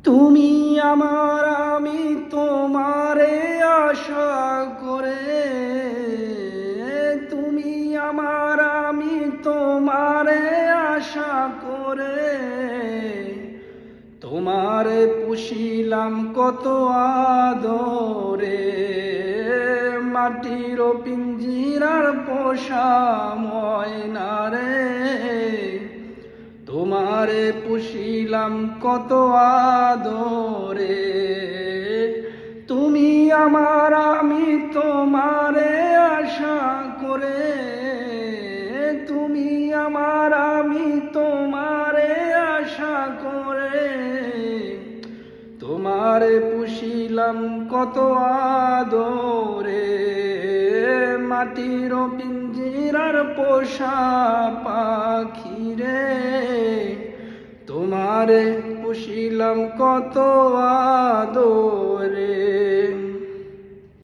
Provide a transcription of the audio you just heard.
তুমি আমার আমি তোমারে আশা করে, তুমি আমার আমি তোমারে আশা করে, তোমারে পুষিলাম কত আদরে, মাটির পিঞ্জিরার পোষা ময়না রে, তোমারে পুষিলাম কত আদরে, তুমি আমার আমি তোমারে আশা করে, তুমি আমার আমি তোমারে আশা করে, তোমারে পুষিলাম কত আদরে, মাটির পিঞ্জিরার পোষা পাখি রে, তোমারে পুষিলাম কত আদরে।